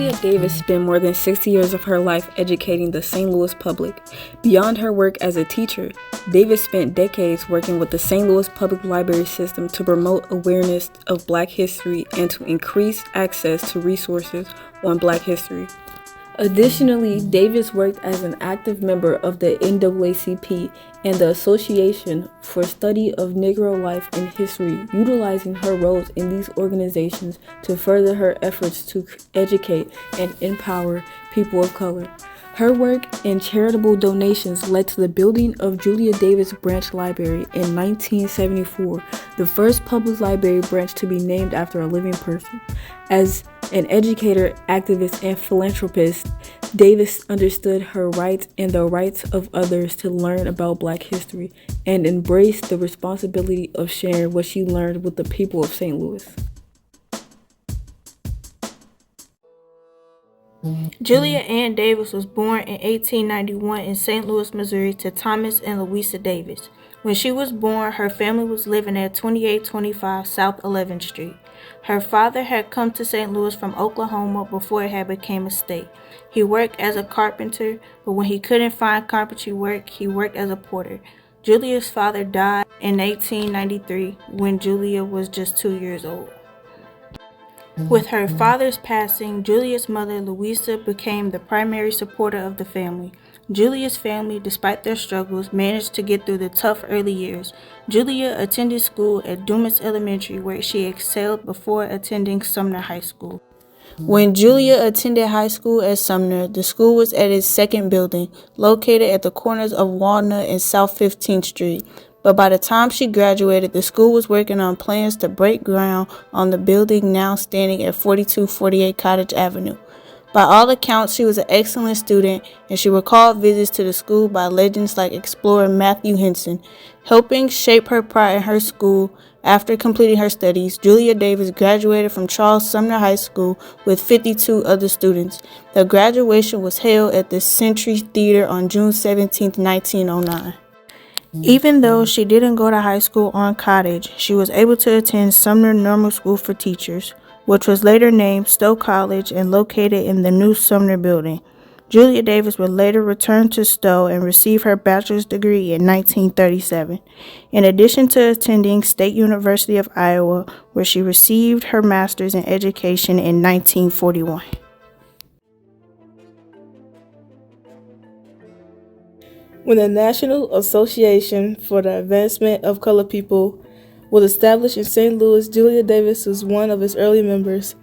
Julia Davis spent more than 60 years of her life educating the St. Louis public. Beyond her work as a teacher, Davis spent decades working with the St. Louis Public Library system to promote awareness of Black history and to increase access to resources on Black history. Additionally, Davis worked as an active member of the NAACP and the Association for Study of Negro Life and History, utilizing her roles in these organizations to further her efforts to educate and empower people of color. Her work and charitable donations led to the building of Julia Davis Branch Library in 1974, the first public library branch to be named after a living person. As an educator, activist, and philanthropist, Davis understood her rights and the rights of others to learn about Black history and embraced the responsibility of sharing what she learned with the people of St. Louis. Julia Ann Davis was born in 1891 in St. Louis, Missouri to Thomas and Louisa Davis. When she was born, her family was living at 2825 South 11th Street. Her father had come to St. Louis from Oklahoma before it had become a state. He worked as a carpenter, but when he couldn't find carpentry work, he worked as a porter. Julia's father died in 1893 when Julia was just 2 years old. With her father's passing, Julia's mother, Louisa, became the primary supporter of the family. Julia's family, despite their struggles, managed to get through the tough early years. Julia attended school at Dumas Elementary, where she excelled before attending Sumner High School. When Julia attended high school at Sumner, the school was at its second building, located at the corners of Walnut and South 15th Street. But by the time she graduated, the school was working on plans to break ground on the building now standing at 4248 Cottage Avenue. By all accounts, she was an excellent student, and she recalled visits to the school by legends like explorer Matthew Henson. Helping shape her pride in her school, after completing her studies, Julia Davis graduated from Charles Sumner High School with 52 other students. The graduation was held at the Century Theater on June 17, 1909. Even though she didn't go to high school on Cottage, she was able to attend Sumner Normal School for Teachers, which was later named Stowe College and located in the new Sumner building. Julia Davis would later return to Stowe and receive her bachelor's degree in 1937, in addition to attending State University of Iowa, where she received her master's in education in 1941. When the National Association for the Advancement of Colored People was established in St. Louis, Julia Davis was one of its early members.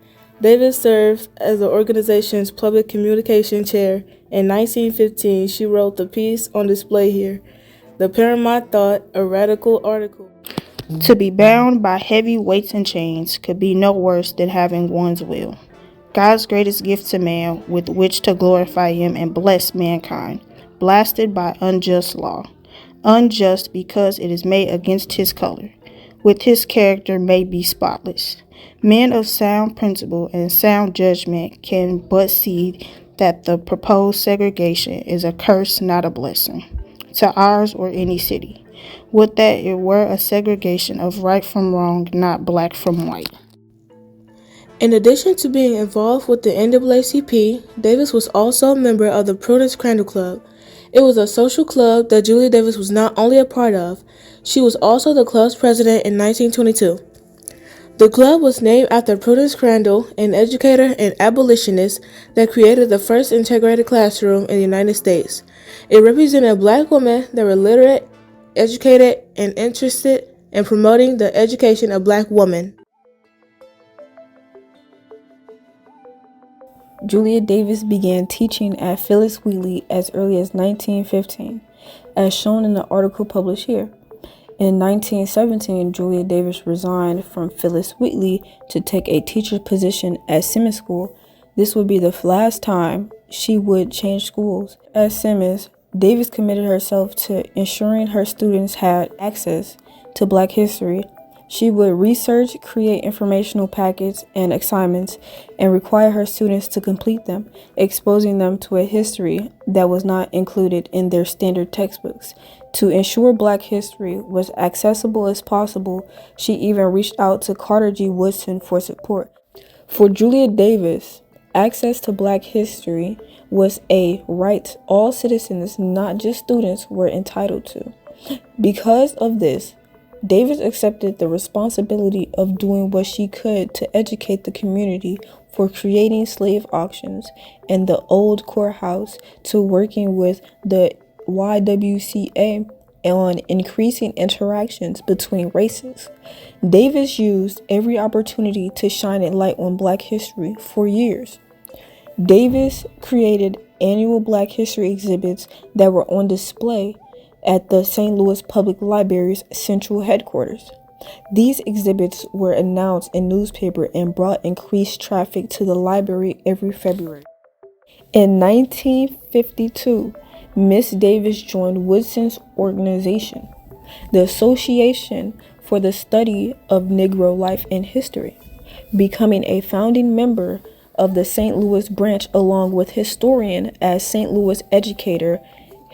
Davis served as the organization's public communication chair. In 1915, she wrote the piece on display here, "The Paramount Thought, a Radical Article." To be bound by heavy weights and chains could be no worse than having one's will. God's greatest gift to man with which to glorify him and bless mankind, blasted by unjust law. Unjust because it is made against his color, with his character may be spotless. Men of sound principle and sound judgment can but see that the proposed segregation is a curse, not a blessing, to ours or any city. Would that it were a segregation of right from wrong, not black from white. In addition to being involved with the NAACP, Davis was also a member of the Prudence Crandall Club. It was a social club that Julia Davis was not only a part of, she was also the club's president in 1922. The club was named after Prudence Crandall, an educator and abolitionist that created the first integrated classroom in the United States. It represented Black women that were literate, educated, and interested in promoting the education of Black women. Julia Davis began teaching at Phyllis Wheatley as early as 1915, as shown in the article published here. In 1917, Julia Davis resigned from Phyllis Wheatley to take a teacher position at Simmons School. This would be the last time she would change schools. At Simmons, Davis committed herself to ensuring her students had access to Black history. She would research, create informational packets and assignments, and require her students to complete them, exposing them to a history that was not included in their standard textbooks. To ensure Black history was accessible as possible, she even reached out to Carter G. Woodson for support. For Julia Davis, Access to Black history was a right all citizens, not just students, were entitled to. Because of this, Davis accepted the responsibility of doing what she could to educate the community, for creating slave auctions in the old courthouse to working with the YWCA on increasing interactions between races. Davis used every opportunity to shine a light on Black history for years. Davis created annual Black history exhibits that were on display at the St. Louis Public Library's central headquarters. These exhibits were announced in newspapers and brought increased traffic to the library every February. In 1952, Miss Davis joined Woodson's organization, the Association for the Study of Negro Life and History, becoming a founding member of the St. Louis branch along with historian as St. Louis educator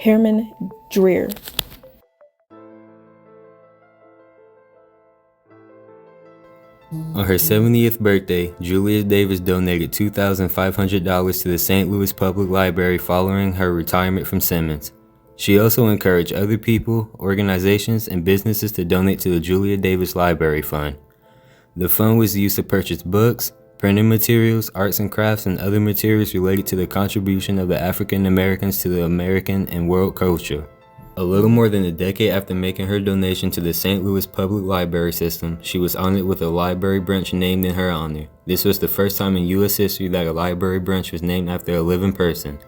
Herman Dreer. On her 70th birthday, Julia Davis donated $2,500 to the St. Louis Public Library following her retirement from Simmons. She also encouraged other people, organizations, and businesses to donate to the Julia Davis Library Fund. The fund was used to purchase books, printing materials, arts and crafts, and other materials related to the contribution of the African Americans to the American and world culture. A little more than a decade after making her donation to the St. Louis Public Library System, she was honored with a library branch named in her honor. This was the first time in U.S. history that a library branch was named after a living person.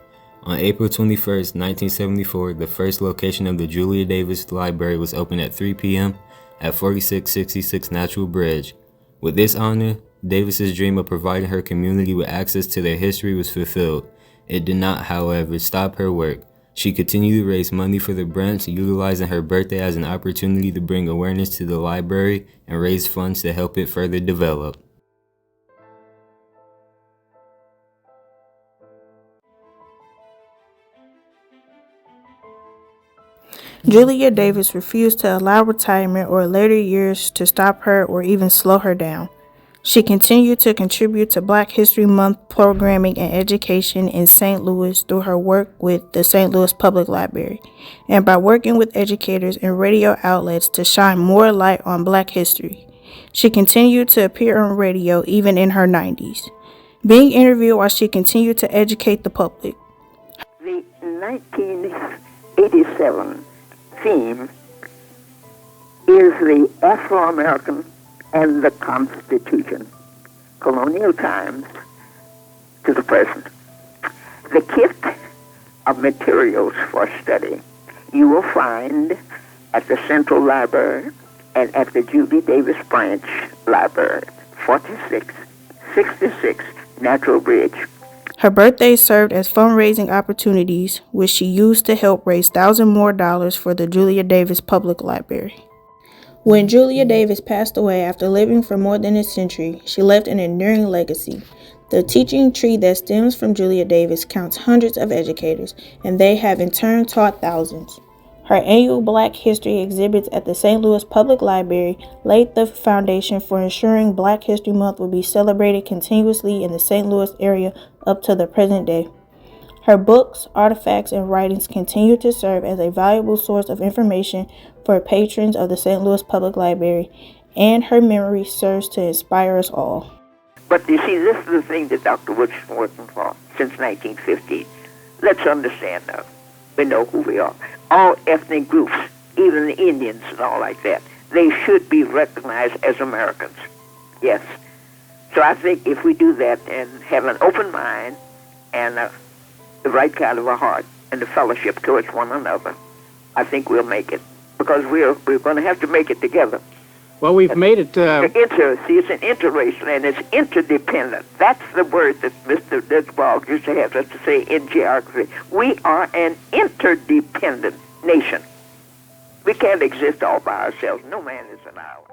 On April 21, 1974, the first location of the Julia Davis Library was opened at 3 p.m. at 4666 Natural Bridge. With this honor, Davis's dream of providing her community with access to their history was fulfilled. It did not, however, stop her work. She continued to raise money for the branch, utilizing her birthday as an opportunity to bring awareness to the library and raise funds to help it further develop. Julia Davis refused to allow retirement or later years to stop her or even slow her down. She continued to contribute to Black History Month programming and education in St. Louis through her work with the St. Louis Public Library, and by working with educators and radio outlets to shine more light on Black history. She continued to appear on radio even in her 90s, being interviewed while she continued to educate the public. The 1987 theme is the Afro-American and the Constitution, colonial times to the present. The kit of materials for study you will find at the Central Library and at the Julia Davis Branch Library, 4666 Natural Bridge. Her birthday served as fundraising opportunities, which she used to help raise $1,000 more for the Julia Davis Public Library. When Julia Davis passed away after living for more than a century, she left an enduring legacy. The teaching tree that stems from Julia Davis counts hundreds of educators, and they have in turn taught thousands. Her annual Black History exhibits at the St. Louis Public Library laid the foundation for ensuring Black History Month would be celebrated continuously in the St. Louis area up to the present day. Her books, artifacts, and writings continue to serve as a valuable source of information for patrons of the St. Louis Public Library, and her memory serves to inspire us all. But you see, this is the thing that Dr. Wood's been working for since 1915. Let's understand now. We know who we are. All ethnic groups, even the Indians and all like that, they should be recognized as Americans. Yes. So I think if we do that and have an open mind and the right kind of a heart and the fellowship towards one another, I think we'll make it. Because we're going to have to make it together. Well, we've made it... See, it's an interracial and it's interdependent. That's the word that Mr. Desbald used to have us to say in geography. We are an interdependent nation. We can't exist all by ourselves. No man is an island.